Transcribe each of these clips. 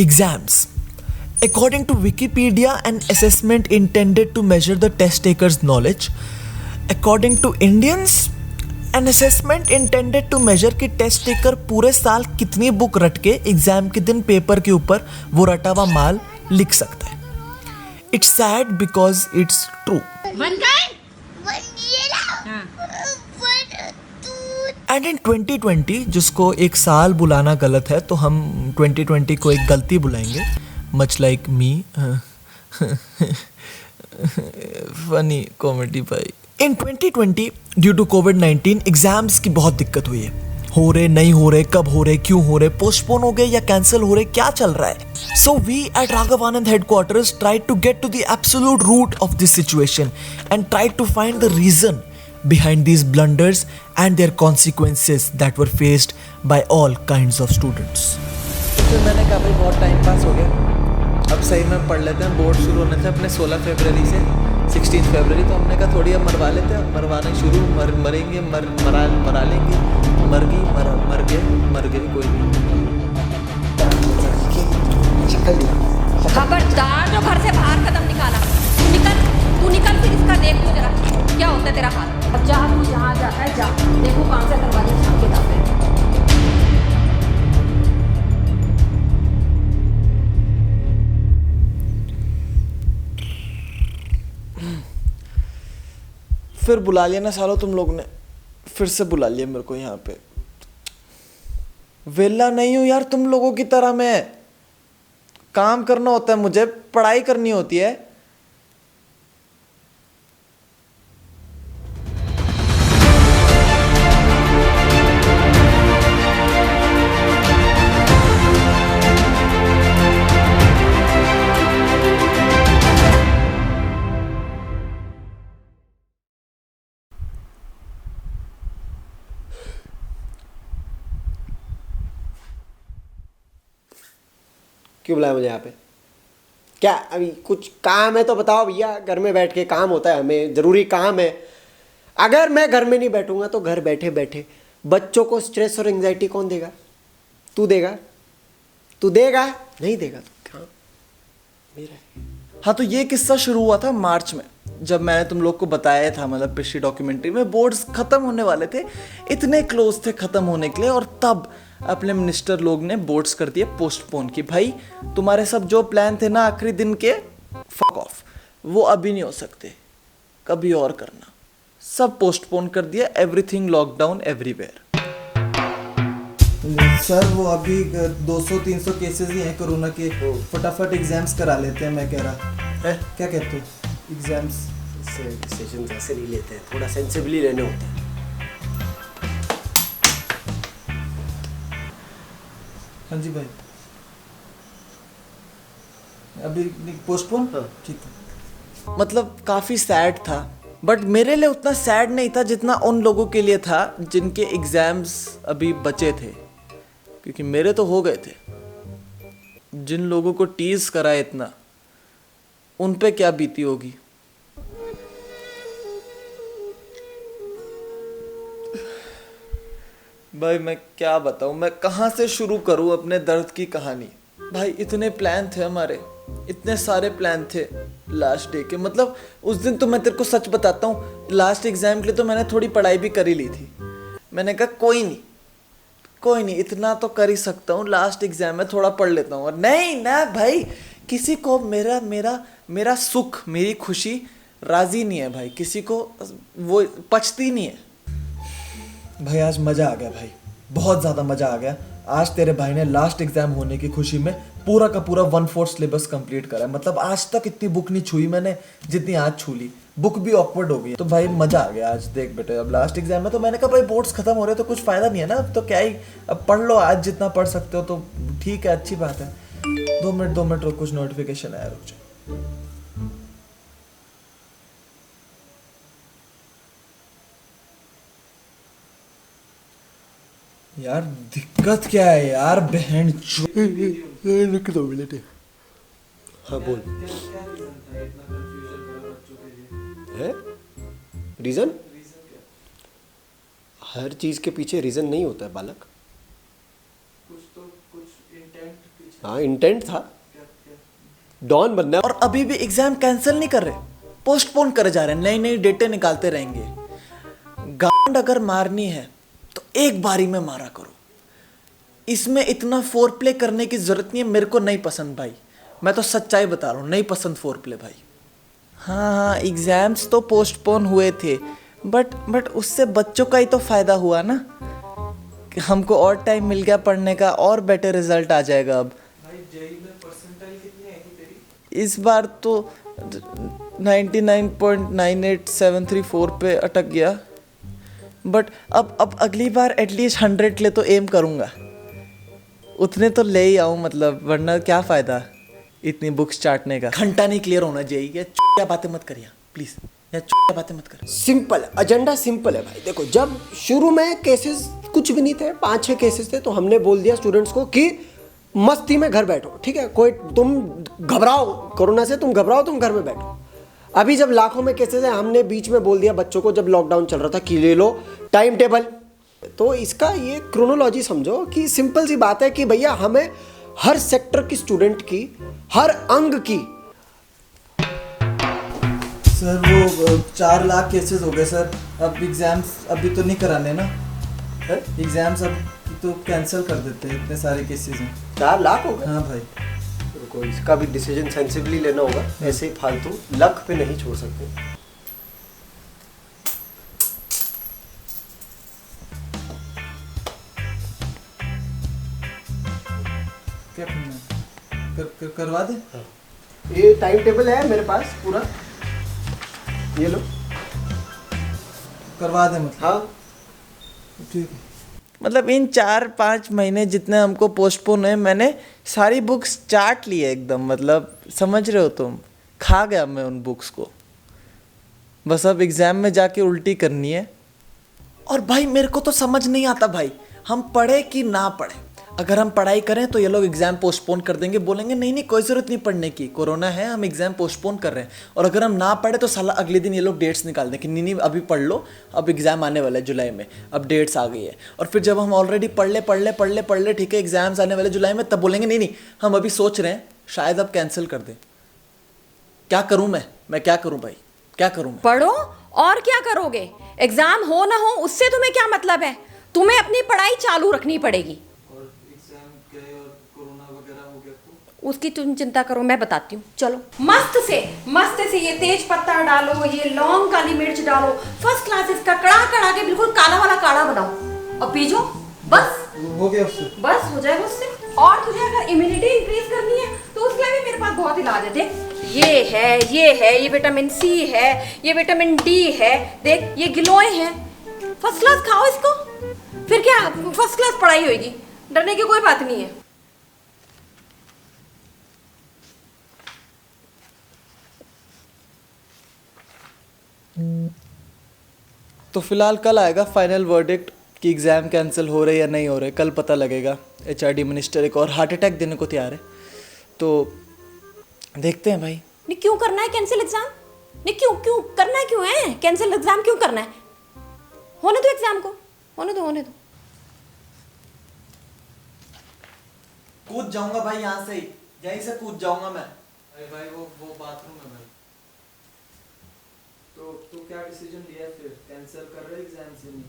Exams. According to Wikipedia, an assessment intended to measure the test taker's knowledge. According to Indians, an assessment intended to measure कि test taker पूरे साल कितनी book रट के exam के दिन paper के ऊपर वो रटा हुआ माल लिख सकता है. It's sad because it's true. And in 2020, जिसको एक साल बुलाना गलत है, तो हम 2020 को एक गलती बुलाएंगे, much like me. Funny comedy भाई. इन 2020 ड्यू टू कोविड-19 एग्जाम्स की बहुत दिक्कत हुई है. हो रहे, नहीं हो रहे, कब हो रहे, क्यों हो रहे, पोस्टपोन हो गए या कैंसिल हो रहे, क्या चल रहा है. So we at Raghav Anand headquarters tried to get to the absolute root of this situation and tried to find the reason behind these blunders and their consequences that were faced by all kinds of students. फिर मैंने कहा भाई बहुत time pass हो गया, अब सही में पढ़ लेते हैं. बोर्ड शुरू होने थे अपने 16 फरवरी से 16 फरवरी, तो हमने कहा थोड़ी अब मरवा लेते हैं. मरवाने शुरू, मरेंगे, मरा लेंगे. मर गए कोई नहीं. खबरदार जो घर से बाहर कदम निकाला, तू निकल फिर इसका देख तू जरा क्या होता है तेरा हाल. अब जा, तू जहाँ जाता है जा, देखो कहाँ से दरवाजे छाप के दाते हैं. फिर बुला लिया ना सालों तुम लोग ने, फिर से बुला लिया मेरे को यहाँ पे. वेला नहीं हूँ यार तुम लोगों की तरह. मैं काम करना होता है, मुझे पढ़ाई करनी होती है. क्यों बुलाया मुझे यहाँ पे? क्या अभी कुछ काम है तो बताओ भैया. घर में बैठ के काम होता है, हमें ज़रूरी काम है. अगर मैं घर में नहीं बैठूंगा तो घर बैठे बैठे बच्चों को स्ट्रेस और एंजाइटी कौन देगा? तू देगा? नहीं देगा तो हाँ मेरा. हाँ, तो ये किस्सा शुरू हुआ था मार्च में, जब मैंने तुम लोग को बताया था, मतलब पिछली डॉक्यूमेंट्री में बोर्ड्स खत्म होने वाले थे, इतने क्लोज थे खत्म होने के लिए, और तब अपने मिनिस्टर लोग ने बोर्ड्स कर दिए पोस्टपोन. कि भाई तुम्हारे सब जो प्लान थे ना आखिरी दिन के, फक ऑफ, वो अभी नहीं हो सकते, कभी और करना. सब पोस्टपोन कर दिया. Everything lockdown everywhere. सर वो अभी 200-300 केसेस ही हैं कोरोना के, फटाफट एग्जाम्स करा लेते हैं. मैं कह रहा है, क्या कहते हो? एग्जाम्स से डिसीजन ऐसे नहीं लेते हैं, थोड़ा सेंसिबली लेने होते हैं. हाँ जी भाई, अभी पोस्टपोन. ठीक है. मतलब काफ़ी सैड था, बट मेरे लिए उतना सैड नहीं था जितना उन लोगों के लिए था जिनके एग्ज़ाम्स अभी बचे थे, क्योंकि मेरे तो हो गए थे. जिन लोगों को टीज़ करा इतना, उन पे क्या बीती होगी. भाई मैं क्या बताऊं, मैं कहाँ से शुरू करूं अपने दर्द की कहानी. भाई इतने प्लान थे हमारे, इतने सारे प्लान थे लास्ट डे के. मतलब उस दिन तो मैं तेरे को सच बताता हूँ, लास्ट एग्जाम के लिए तो मैंने थोड़ी पढ़ाई भी कर ही ली थी. मैंने कहा कोई नहीं, इतना तो कर ही सकता हूँ, लास्ट एग्जाम में थोड़ा पढ़ लेता हूँ. और नहीं ना भाई, किसी को मेरा सुख, मेरी खुशी राजी नहीं है भाई, किसी को वो पचती नहीं है. भाई आज मज़ा आ गया भाई, बहुत ज़्यादा मज़ा आ गया. आज तेरे भाई ने लास्ट एग्जाम होने की खुशी में पूरा का पूरा 1/4 सिलेबस कंप्लीट करा है. मतलब आज तक इतनी बुक नहीं छुई मैंने जितनी आज छू ली. बुक भी ऑकवर्ड हो गई. तो भाई मज़ा आ गया आज. देख बेटे, अब लास्ट एग्जाम में तो मैंने कहा भाई बोर्ड्स खत्म हो रहे तो कुछ फ़ायदा नहीं है ना, अब तो क्या ही, अब पढ़ लो आज जितना पढ़ सकते हो तो ठीक है, अच्छी बात है. 2 मिनट रुक, कुछ नोटिफिकेशन आया, रुक जाओ. यार दिक्कत क्या है यार, बहन रुक 2 मिनट. हाँ बोल. है रीज़न? हर चीज़ के पीछे रीज़न नहीं होता है बालक. कुछ इंटेंट पीछे हाँ इंटेंट था, डॉन बनना है। और अभी भी एग्जाम कैंसिल नहीं कर रहे, पोस्टपोन करे जा रहे हैं, नई नई डेटें निकालते रहेंगे। गांड अगर मारनी है तो एक बारी में मारा करो, इसमें इतना फोर प्ले करने की जरूरत नहीं है। मेरे को नहीं पसंद भाई, मैं तो सच्चाई बता रहा हूँ, नहीं पसंद फोर प्ले भाई। हाँ, एग्जाम्स तो पोस्टपोन हुए थे, बट उससे बच्चों का ही तो फायदा हुआ ना, कि हमको और टाइम मिल गया पढ़ने का, और बेटर रिजल्ट आ जाएगा। अब भाई जेई में परसेंटाइल कितनी आई थी तेरी? इस बार तो 99.98734 पे अटक गया, बट अब अगली बार एटलीस्ट 100 ले तो एम करूँगा, उतने तो ले ही आऊँ, मतलब वरना क्या फ़ायदा इतनी बुक्स चाटने का। घंटा नहीं क्लियर होना चाहिए, या क्या बातें मत करिए प्लीज़, या बातें मत कर। सिंपल एजेंडा, सिंपल है भाई। देखो जब शुरू में केसेस कुछ भी नहीं थे, 5-6 केसेस थे, तो हमने बोल दिया स्टूडेंट्स को कि मस्ती में घर बैठो, ठीक है, कोई तुम घबराओ कोरोना से, तुम घबराओ, तुम घर में बैठो। अभी जब लाखों में केसेस है, हमने बीच में बोल दिया बच्चों को, जब लॉकडाउन चल रहा था, कि ले लो टाइम टेबल। तो इसका ये क्रोनोलॉजी समझो कि सिंपल सी बात है कि भैया हमें हर सेक्टर की स्टूडेंट की, हर अंग की। सर वो 4 लाख केसेस हो गए सर, अब एग्जाम्स अभी तो नहीं कराने ना, एग्जाम्स अब तो कैंसिल कर देते हैं, इतने सारे केसेस हैं। 4 लाख हो गए? हाँ भाई, रुको, इसका भी डिसीजन सेंसिबली लेना होगा, ऐसे ही फालतू लक पे नहीं छोड़ सकते। क्या करना है? करवा दे। ये टाइम टेबल है मेरे पास पूरा, ये लो, करवा दे मतलब। हाँ ठीक है, मतलब इन 4-5 महीने जितने हमको पोस्टपोन है, मैंने सारी बुक्स चाट ली है एकदम, मतलब समझ रहे हो तुम, खा गया मैं उन बुक्स को, बस अब एग्ज़ाम में जाके उल्टी करनी है। और भाई मेरे को तो समझ नहीं आता भाई, हम पढ़े कि ना पढ़े। अगर हम पढ़ाई करें तो ये लोग एग्ज़ाम पोस्टपोन कर देंगे, बोलेंगे नहीं नहीं कोई ज़रूरत नहीं पढ़ने की, कोरोना है, हम एग्ज़ाम पोस्टपोन कर रहे हैं। और अगर हम ना पढ़े तो साला अगले दिन ये लोग डेट्स निकाल दें कि नहीं नहीं अभी पढ़ लो, अब एग्ज़ाम आने वाला है जुलाई में, अब डेट्स आ गई है। और फिर जब हम ऑलरेडी पढ़ ले ठीक है, एग्ज़ाम्स आने वाले जुलाई में, तब बोलेंगे नहीं नहीं हम अभी सोच रहे हैं शायद अब कैंसिल कर दें। क्या करूँ मैं क्या करूँ भाई, क्या करूँ मैं? पढ़ो, और क्या करोगे? एग्जाम हो ना हो उससे तुम्हें क्या मतलब है? तुम्हें अपनी पढ़ाई चालू रखनी पड़ेगी। और एग्जाम गए और कोरोना वगैरह हो गया तो उसकी तुम चिंता करो, मैं बताती हूँ। चलो मस्त से ये तेज पत्ता डालो, ये लौंग काली मिर्च डालो, फर्स्ट क्लास इसका कड़ा के बिल्कुल काला वाला काढ़ा बनाओ और पी जाओ, बस हो गया उससे, बस हो जाएगा उससे। और तुझे अगर इम्यूनिटी इंक्रीज करनी है तो उसके लिए भी मेरे पास बहुत इलाज है। देख ये विटामिन सी है, ये विटामिन डी है, देख ये गिलोय है, फर्स्ट क्लास खाओ इसको, फिर क्या फर्स्ट क्लास पढ़ाई होगी, डरने की कोई बात नहीं है। तो फिलहाल कल आएगा फाइनल वर्डिक्ट कि एग्ज़ाम कैंसिल हो रहे या नहीं हो रहे, कल पता लगेगा। HRD मिनिस्टर एक और हार्ट अटैक देने को तैयार है, तो देखते हैं भाई। नहीं क्यों करना है कैंसिल एग्जाम? नहीं क्यों करना है, क्यों है कैंसिल एग्जाम, क्यों करना है? होने दो एग्जाम को, होने दो। कूद जाऊंगा भाई, यहाँ से ही, यहीं से कूद जाऊंगा मैं। अरे भाई वो बाथरूम है भाई। तो क्या डिसीजन लिया है फिर, कैंसिल कर रहे एग्जाम से नहीं?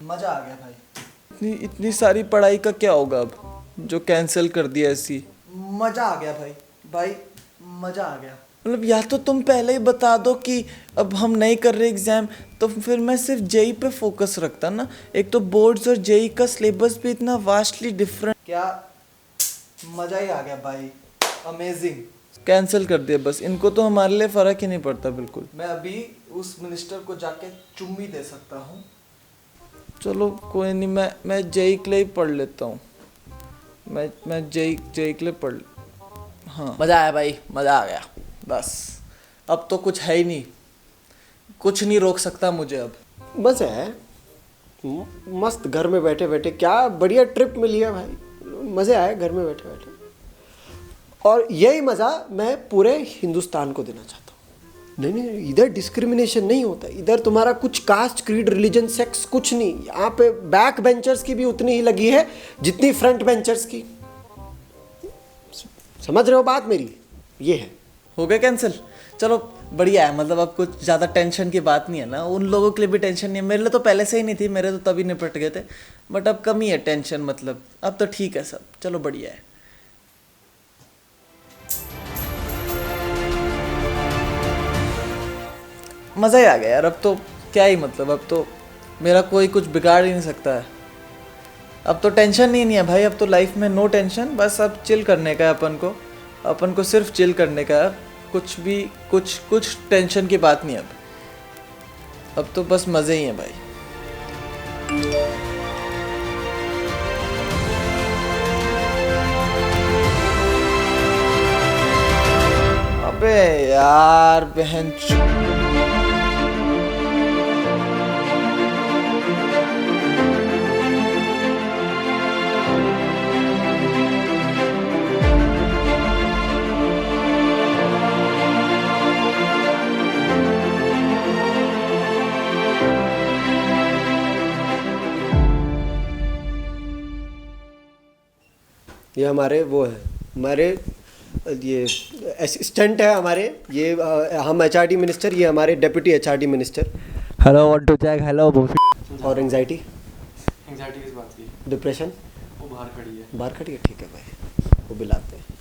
मजा आ गया भाई। इतनी सारी पढ़ाई का क्या होगा अब जो कैंसिल कर दिया ऐसी? मजा आ गया भाई मजा आ गया। मतलब या तो तुम पहले ही बता दो कि अब हम नहीं कर रहे एग्जाम, तो फिर मैं सिर्फ जेई पे फोकस रखता ना। एक तो बोर्ड्स और जेई का सिलेबस भी इतना वास्टली डिफरेंट। क्या मजा ही आ गया भाई, अमेजिंग। कैंसिल कर दिया बस, इनको तो हमारे लिए फर्क ही नहीं पड़ता बिल्कुल। मैं अभी उस मिनिस्टर को जाके चुम्मी दे सकता हूँ चलो कोई नहीं, मैं जेई के लिए ही पढ़ लेता हूँ। मैं जेई के लिए पढ़। हाँ मज़ा आया भाई, मज़ा आ गया। बस अब तो कुछ है ही नहीं, कुछ नहीं रोक सकता मुझे अब। मज़ा है, मस्त घर में बैठे बैठे, क्या बढ़िया ट्रिप मिली है भाई, मज़े आए घर में बैठे बैठे। और यही मज़ा मैं पूरे हिंदुस्तान को देना चाहता हूँ। नहीं, इधर डिस्क्रिमिनेशन नहीं होता, इधर तुम्हारा कुछ कास्ट, क्रीड, रिलीजन, सेक्स कुछ नहीं। यहाँ पे बैक बेंचर्स की भी उतनी ही लगी है जितनी फ्रंट बेंचर्स की। समझ रहे हो बात मेरी? ये है। हो गया कैंसिल? चलो बढ़िया है, मतलब अब कुछ ज़्यादा टेंशन की बात नहीं है ना। उन लोगों के लिए भी टेंशन नहीं है, मेरे लिए तो पहले से ही नहीं थी, मेरे तो तभी निपट गए थे। बट अब कम ही है टेंशन, मतलब अब तो ठीक है सब। चलो बढ़िया है। मज़ा ही आ गया यार। अब तो क्या ही मतलब, अब तो मेरा कोई कुछ बिगाड़ ही नहीं सकता है। अब तो टेंशन ही नहीं है भाई, अब तो लाइफ में नो टेंशन। बस अब चिल करने का है अपन को सिर्फ चिल करने का है। कुछ भी कुछ टेंशन की बात नहीं है अब तो बस मज़े ही हैं भाई। अबे यार बहन ये हमारे वो है, हमारे ये असिस्टेंट है हमारे, ये हम एचआरडी मिनिस्टर, ये हमारे deputy HRD minister. Hello want to check, hello. और एंजाइटी किस बात की? डिप्रेशन वो बाहर खड़ी है। बाहर खड़ी है, ठीक है भाई, वो बुलाते हैं।